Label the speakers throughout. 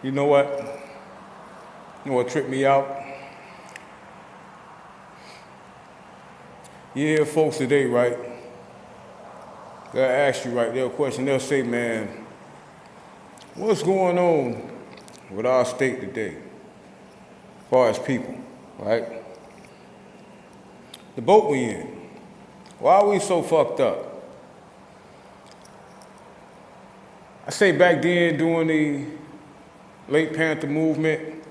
Speaker 1: You know what? You know what tripped me out? You hear folks today, right? They'll ask you, right, they'll question, they'll say, man, what's going on with our state today, as far as people, right? The boat we in. Why are we so fucked up? I say back then during the late Panther movement,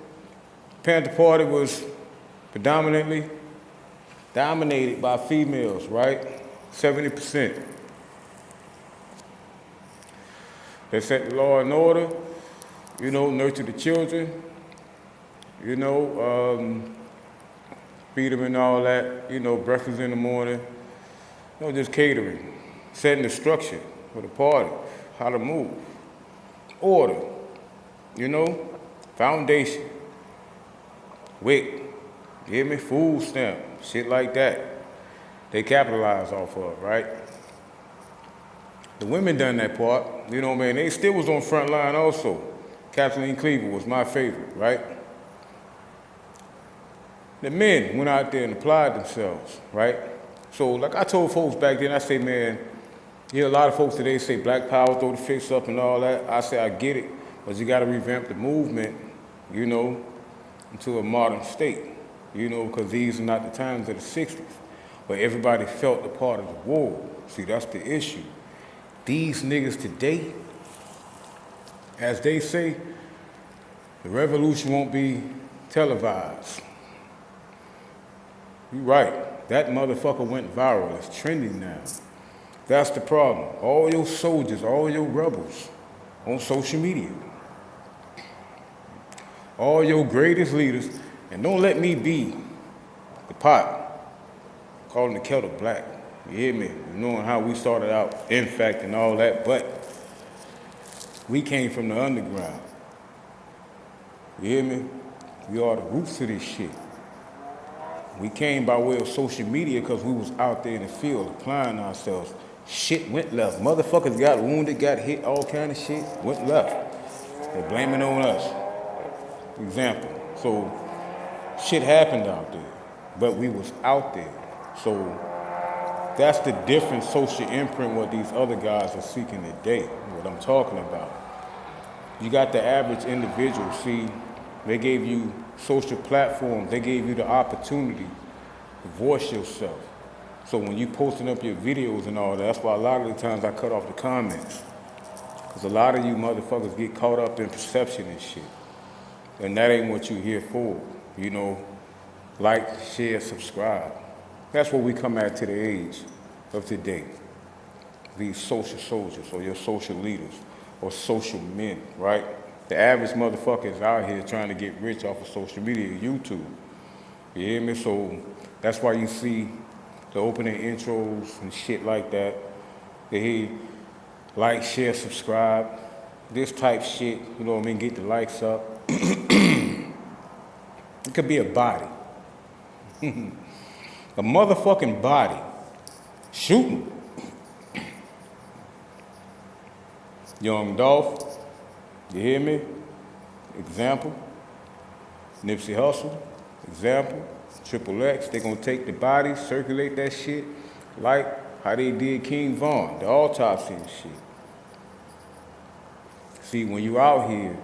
Speaker 1: Panther Party was predominantly dominated by females, right? 70%. They set the law and order, nurture the children, feed them and all that, breakfast in the morning, just catering, setting the structure for the party, how to move, order, foundation, WIC, you hear me? Food stamp, shit like that. They capitalize off of, right? The women done that part, man. They still was on front line also. Kathleen Cleaver was my favorite, right? The men went out there and applied themselves, right? So like I told folks back then, I say, man, a lot of folks today say black power, throw the fist up and all that. I say, I get it, but you gotta revamp the movement, into a modern state, because these are not the times of the 60s, where everybody felt a part of the war. See, that's the issue. These niggas today, as they say, the revolution won't be televised. You're right, that motherfucker went viral, it's trending now. That's the problem. All your soldiers, all your rebels on social media. All your greatest leaders, and don't let me be the pot, calling the kettle black. You hear me? Knowing how we started out, in fact, and all that, but we came from the underground. You hear me? We are the roots of this shit. We came by way of social media because we was out there in the field applying ourselves. Shit went left. Motherfuckers got wounded, got hit, all kind of shit, went left. They blame it on us. Example. So shit happened out there, but we was out there. So that's the different social imprint what these other guys are seeking today, what I'm talking about. You got the average individual, see, they gave you social platforms, they gave you the opportunity to voice yourself. So when you posting up your videos and all that, that's why a lot of the times I cut off the comments. Because a lot of you motherfuckers get caught up in perception and shit. And that ain't what you're here for. Like, share, subscribe. That's what we come at to the age of today. These social soldiers or your social leaders or social men, right? The average motherfucker is out here trying to get rich off of social media, YouTube. You hear me? So that's why you see the opening intros and shit like that. They hear like, share, subscribe, this type shit, get the likes up. It could be a body. A motherfucking body shooting. Young Dolph, you hear me? Example. Nipsey Hussle, example. Triple X, they gonna take the body, circulate that shit, like how they did King Von, the autopsy and shit. See, when you out here,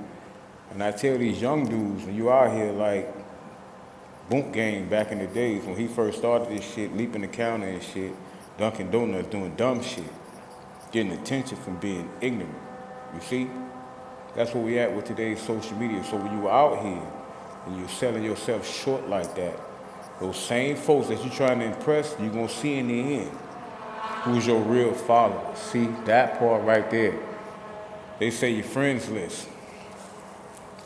Speaker 1: and I tell these young dudes, when you out here like Boot Gang back in the days, when he first started this shit, leaping the counter and shit, Dunkin' Donuts doing dumb shit, getting attention from being ignorant. You see? That's where we at with today's social media. So when you out here and you're selling yourself short like that, those same folks that you're trying to impress, you're gonna see in the end who's your real followers. See, that part right there. They say your friends list.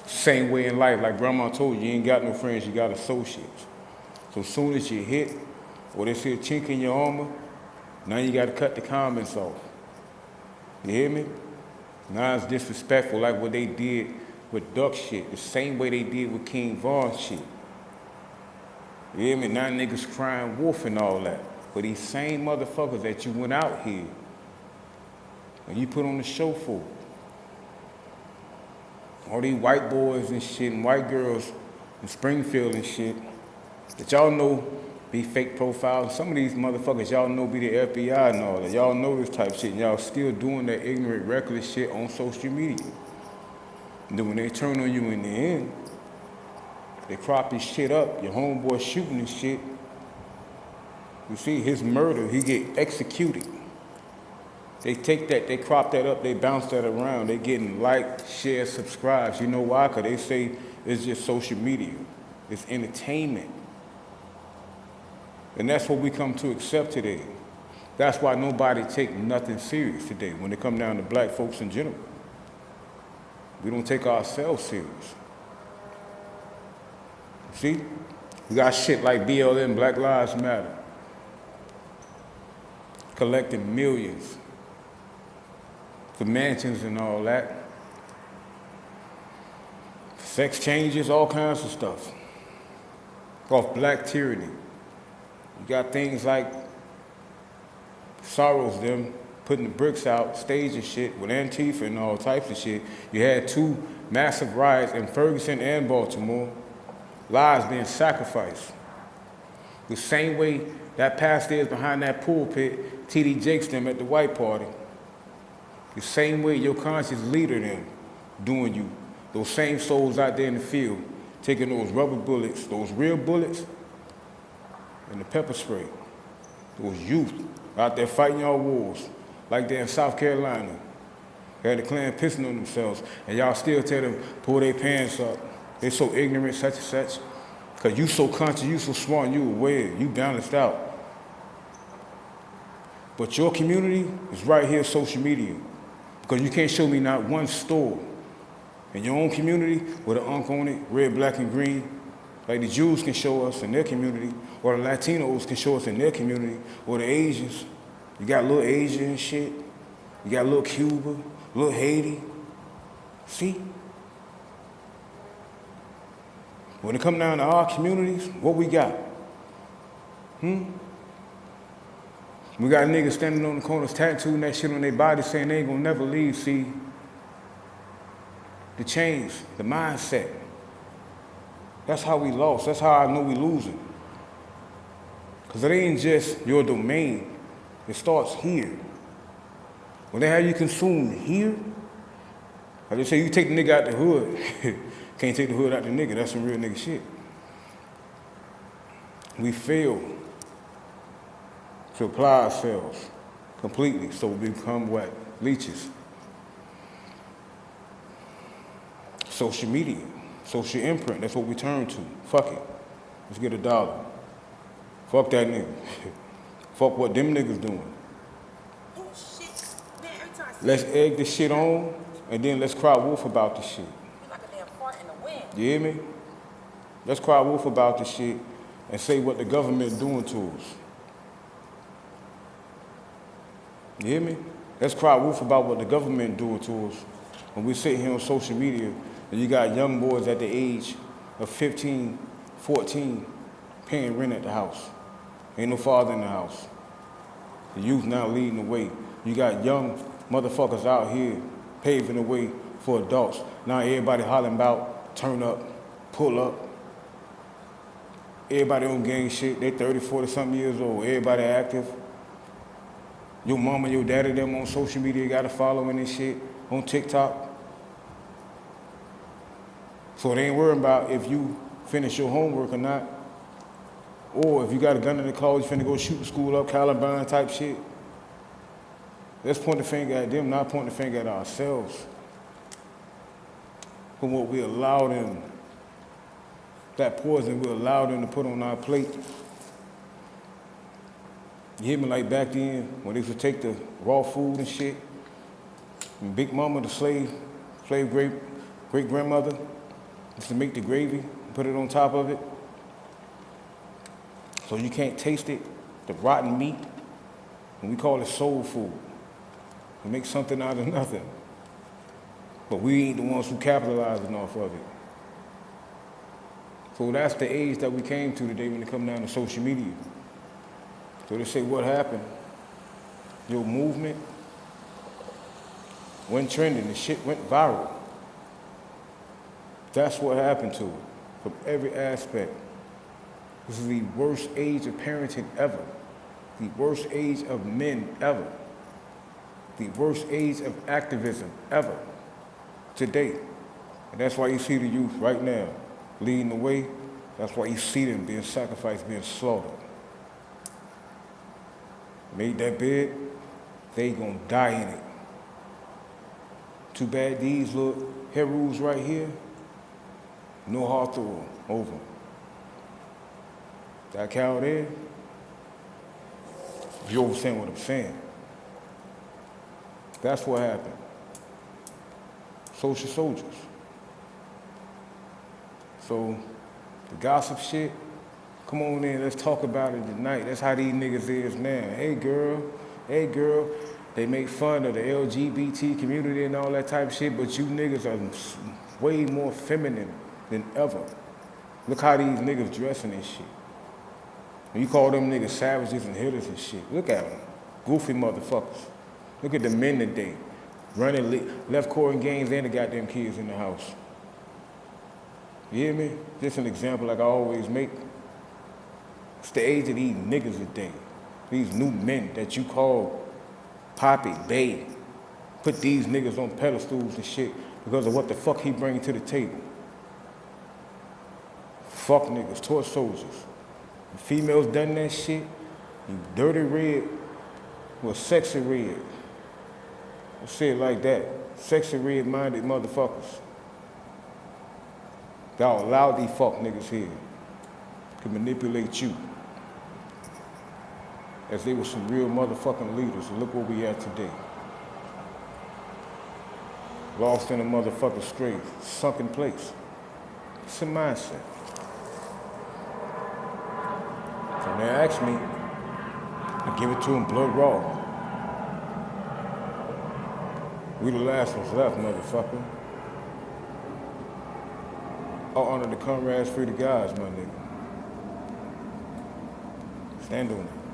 Speaker 1: Same way in life, like grandma told you ain't got no friends, you got associates. So as soon as you hit, or they see a chink in your armor, now you gotta cut the comments off. You hear me? Now it's disrespectful like what they did with Duck shit, the same way they did with King Von shit. You hear me? Now niggas crying wolf and all that. But these same motherfuckers that you went out here and you put on the show for, All these white boys and shit and white girls in Springfield and shit that y'all know be fake profiles. Some of these motherfuckers y'all know be the FBI and all that. Y'all know this type of shit and y'all still doing that ignorant, reckless shit on social media. And then when they turn on you in the end, they crop this shit up, your homeboy shooting and shit. You see, his murder, he get executed. They take that, they crop that up, they bounce that around. They getting likes, shares, subscribes. You know why? Because they say it's just social media. It's entertainment. And that's what we come to accept today. That's why nobody take nothing serious today when it come down to black folks in general. We don't take ourselves serious. See? We got shit like BLM, Black Lives Matter, collecting millions for mansions and all that. Sex changes, all kinds of stuff. Off black tyranny. You got things like Soros, them putting the bricks out, staging shit with Antifa and all types of shit. You had 2 massive riots in Ferguson and Baltimore. Lives being sacrificed. The same way that pastor is behind that pulpit, T.D. Jakes them at the white party. The same way your conscious leader them doing you. Those same souls out there in the field, taking those rubber bullets, those real bullets, and the pepper spray. Those youth out there fighting y'all wars, like they're in South Carolina. They had the Klan pissing on themselves, and y'all still tell them, pull their pants up. They're so ignorant, such and such. Because you so conscious, you so smart, you aware, you balanced out. But your community is right here, social media. Because you can't show me not one store in your own community with an unk on it, red, black, and green, like the Jews can show us in their community, or the Latinos can show us in their community, or the Asians. You got little Asia and shit. You got little Cuba, little Haiti. See? When it come down to our communities, what we got? We got niggas standing on the corners tattooing that shit on their body saying they ain't gonna never leave. See, the change, the mindset. That's how we lost. That's how I know we losing. Because it ain't just your domain. It starts here. When they have you consumed here, like they say, you take the nigga out the hood. Can't take the hood out the nigga. That's some real nigga shit. We fail to apply ourselves completely, so we become what? Leeches. Social media, social imprint, that's what we turn to. Fuck it. Let's get $1. Fuck that nigga. Fuck what them niggas doing.
Speaker 2: Oh shit. Man, every time I see
Speaker 1: Let's egg this shit on, and then let's cry wolf about this shit.
Speaker 2: you like a damn fart in the wind.
Speaker 1: You hear me? Let's cry wolf about this shit and say what the government doing to us. You hear me? Let's cry wolf about what the government doing to us. When we sit here on social media and you got young boys at the age of 15, 14 paying rent at the house. Ain't no father in the house. The youth now leading the way. You got young motherfuckers out here paving the way for adults. Now everybody hollering about turn up, pull up. Everybody on gang shit. They 30, 40 something years old. Everybody active. Your mama, your daddy, them on social media got a following and shit on TikTok. So they ain't worrying about if you finish your homework or not. Or if you got a gun in the car, you finna go shoot the school up, Columbine type shit. Let's point the finger at them, not point the finger at ourselves. From what we allow them, that poison we allow them to put on our plate. You hear me, like back then, when they used to take the raw food and shit, and Big Mama, the slave great-grandmother, used to make the gravy, put it on top of it. So you can't taste it, the rotten meat, and we call it soul food. We make something out of nothing. But we ain't the ones who capitalizing off of it. So that's the age that we came to today when it come down to social media. So they say, what happened? Your movement went trending, the shit went viral. That's what happened to it, from every aspect. This is the worst age of parenting ever. The worst age of men ever. The worst age of activism ever. Today. And that's why you see the youth right now leading the way. That's why you see them being sacrificed, being slaughtered. Made that bed, they gonna die in it. Too bad these little heroes right here, no heart through them, over. That cow there, you understand what I'm saying? That's what happened. Social soldiers. So, the gossip shit, come on in, let's talk about it tonight. That's how these niggas is now. Hey girl. They make fun of the LGBT community and all that type of shit, but you niggas are way more feminine than ever. Look how these niggas dressing and shit. And you call them niggas savages and hitters and shit. Look at them. Goofy motherfuckers. Look at the men today. Running left court in games and the goddamn kids in the house. You hear me? Just an example like I always make. It's the age of these niggas today. These new men that you call Poppy, Babe. Put these niggas on pedestals and shit because of what the fuck he bringing to the table. Fuck niggas, toy soldiers. The females done that shit, you dirty red, well, sexy red. I say it like that. Sexy red-minded motherfuckers. Y'all allow these fuck niggas here to manipulate you. As they were some real motherfucking leaders, and look where we at today. Lost in a motherfucking straight, sunken place. It's a mindset. So now ask me, I give it to them blood raw. We the last ones left, motherfucker. All honor the comrades, free the guys, my nigga. Stand on it.